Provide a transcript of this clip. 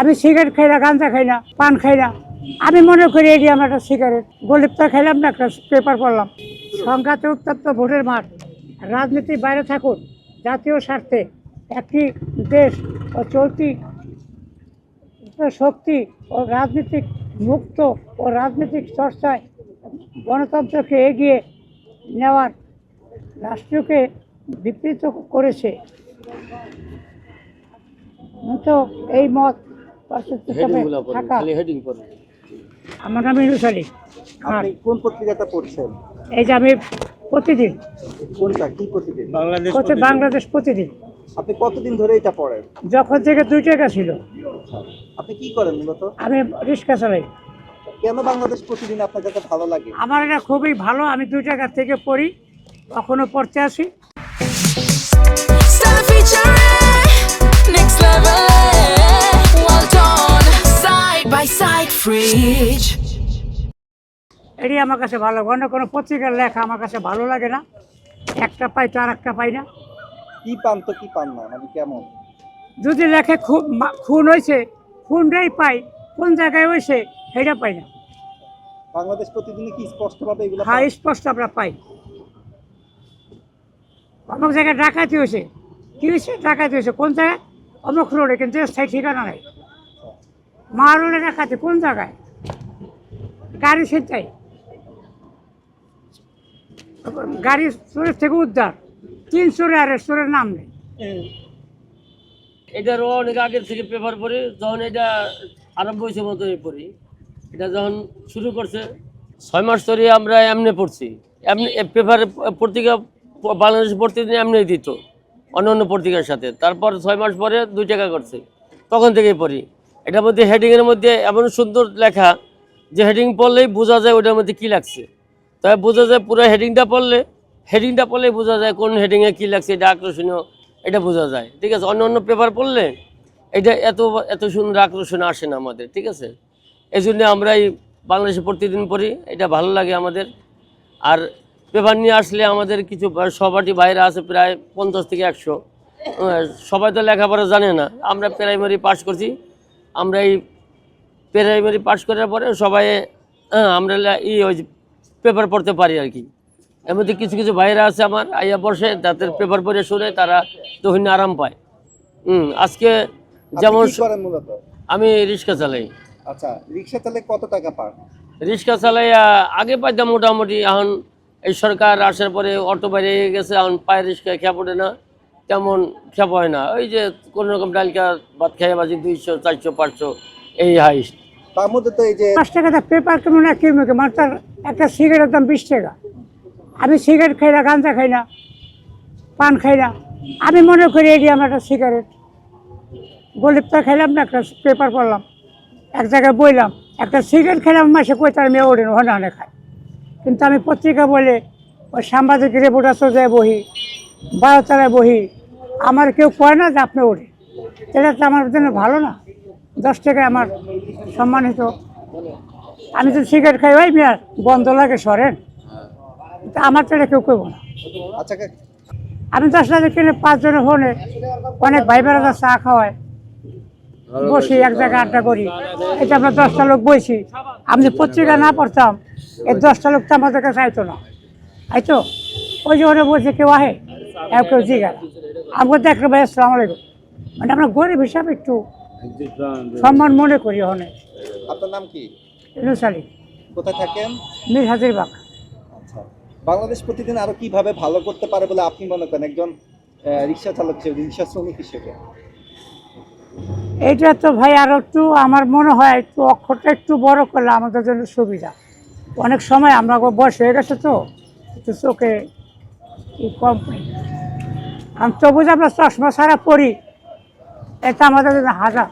আমি সিগারেট খাই না, গাঁজা খাই না, পান খাই না। আমি মনে করি এটি আমার একটা সিগারেট। গলিপ্তা খাইলাম না, একটা পেপার পড়লাম। সংঘাতে উত্তপ্ত ভোটের মাঠ, রাজনীতির বাইরে থাকুন। জাতীয় স্বার্থে একটি দেশ ও চলতি শক্তি ও রাজনীতিক মুক্ত ও রাজনৈতিক চর্চায় গণতন্ত্রকে এগিয়ে নেওয়ার রাষ্ট্রকে বিকৃত করেছে। তো এই মত থাকা। আমার নাম ইউনুস আলী। আপনি কোন পত্রিকাটা পড়ছেন? এই যে আমি প্রতিদিন। কোনটা, কি প্রতিদিন? বাংলাদেশ প্রতিদিন। আপনি কতদিন ধরে এটা পড়েন? যখন থেকে 2 টাকা ছিল। আপনি কি করেন মূলত? আমি রিক্সা চালাই। কেন বাংলাদেশ প্রতিদিন আপনার কাছে ভালো লাগে? আমার এটা খুবই ভালো। আমি 2 টাকা থেকে পড়ি, কখনো পড়তে আসি। এটি আমার কাছে ভালো। অন্য কোনো পত্রিকার লেখা আমার কাছে ভালো লাগে না। একটা পাই তো আর একটা পাই না। কি পান তো কি পান না, মানে কেমন? যদি লেখে খুন হয়েছে, খুনটাই পাই। কোন জায়গায় হয়েছে সেটা পাই না। বাংলাদেশ প্রতিদিনে কি স্পষ্টভাবে এগুলো? হ্যাঁ, স্পষ্ট আমরা পাই। অমুক জায়গায় ডাকাতি হয়েছে, কি হয়েছে? ডাকাতি হয়েছে কোন জায়গায়? অমুক রোডে, কিন্তু স্থায়ী ঠিকানা নাই। মা রোডে ডাকাতি কোন জায়গায়? গাড়ি সেটাই, গাড়ি চোরের থেকে উদ্ধার, 3 চোরে আর চোরের নাম নেই। এটারও অনেক আগের থেকে পেপার পড়ি, যখন এটা আরম্ভ হয়েছে মতো পড়ি। এটা যখন শুরু করছে 6 মাস ধরে আমরা এমনি পড়ছি। এমনি পেপারে পত্রিকা বাংলাদেশ প্রতিদিন এমনি দিত অন্য অন্য পত্রিকার সাথে। তারপর 6 মাস পরে 2 টাকা করছে, তখন থেকেই পড়ি। এটার মধ্যে হেডিংয়ের মধ্যে এমন সুন্দর লেখা যে হেডিং পড়লেই বোঝা যায় ওটার মধ্যে কী লাগছে। তবে বোঝা যায় পুরো হেডিংটা পড়লেই বোঝা যায় কোন হেডিংয়ে কী লাগছে, এটা আকর্ষণীয়, এটা বোঝা যায়। ঠিক আছে, অন্য অন্য পেপার পড়লে এটা এত সুন্দর আকর্ষণ আসে না আমাদের। ঠিক আছে, এই জন্য আমরা এই বাংলাদেশে প্রতিদিন পড়ি, এটা ভালো লাগে আমাদের। আর পেপার নিয়ে আসলে আমাদের কিছু সহপাঠী বাইরে আছে প্রায় 50 থেকে 100। সবাই তো লেখাপড়া জানে না। আমরা প্রাইমারি পাস করছি, আমরা এই প্রাইমারি পাস করার পরে সবাই আমরা ওই পেপার পড়তে পারি আর কি। এর মধ্যে কিছু কিছু ভাইরা আছে আমার আইয়া বসে, তাদের পেপার পড়ে শুনে তারা তখন আরাম পায়। আজকে যেমন মূলত আমি রিক্সা চালাই। আচ্ছা, রিক্সা চালে কত টাকা পান? রিক্সা চালাই আগে পাইতাম মোটামুটি। এখন এই সরকার আসার পরে অটো বাইরে গেছে, এখন পায়ের রিক্সায় খেয়া পড়ে না, তেমন খেয়া পড়ে না। ওই যে কোনো রকম ডালকা ভাত খাইয়া বাজি 200, 400, 500 এই হাইস্ট। তার মধ্যে তো এই যে 5 টাকা পেপার কেমন না কেমন, মাত্র একটা সিগারেটের দাম 20 টাকা। আমি সিগারেট খাই না, গাঁজা খাই না, পান খাই না। আমি মনে করি এটি আমার একটা সিগারেট। গলিপ্তা খাইলাম না, একটা পেপার পড়লাম, এক জায়গায় বইলাম, একটা সিগারেট খেলাম, মাসে কয়টার মেয়ে ওঠেন ওখানে অনেক খায়। কিন্তু আমি পত্রিকা বলে ওই সাংবাদিক রিপোর্টার সোজায় বহি, 12 তলায় বহি, আমার কেউ কয় না যে আপনি ওঠে। এটা তো আমার জন্য ভালো না। 10 টাকায় আমার সম্মানিত। আমি তো সিগারেট খাই, ওই মেয়ার বন্ধ লাগে সরেন, আমার তো এটা কেউ করব না। আচ্ছা, আমি 10 টাকা কিনে 5 জনের ফোনে অনেক ভাই বেড়াদা চা খাওয়ায়, বসি এক জায়গায় আড্ডা করি। এটা আমরা 10টা লোক বইছি। আমি যে পত্রিকা না পড়তাম, এই 10টা লোক তো আমাদের কাছে আইতো না। আইতো ওই যে ওরা বলছে কেউ আহে, কেউ জিজ্ঞাসা। আমাকে দেখলো ভাই আসসালাম আলাইকুম, মানে আমরা গরিব হিসাবে একটু সম্মান মনে করি। ওখানে আপনার নাম কি? ইউনুস আলী। কোথায় থাকেন? মীর হাজিরবাগ। আচ্ছা, বাংলাদেশ প্রতিদিন আরো কিভাবে ভালো করতে পারে বলে আপনি মনে করেন একজন রিক্সা চালক হিসেবে, রিক্সা শ্রমিক হিসেবে? এইটা তো ভাই আরো একটু আমার মনে হয় একটু অক্ষরটা একটু বড় করলে আমাদের জন্য সুবিধা। অনেক সময় আমরা বয়স হয়ে গেছে তো একটু চোখে কম পাই। আমি তবু যে আমরা চশমা ছাড়া পড়ি, এটা আমাদের জন্য হাজার।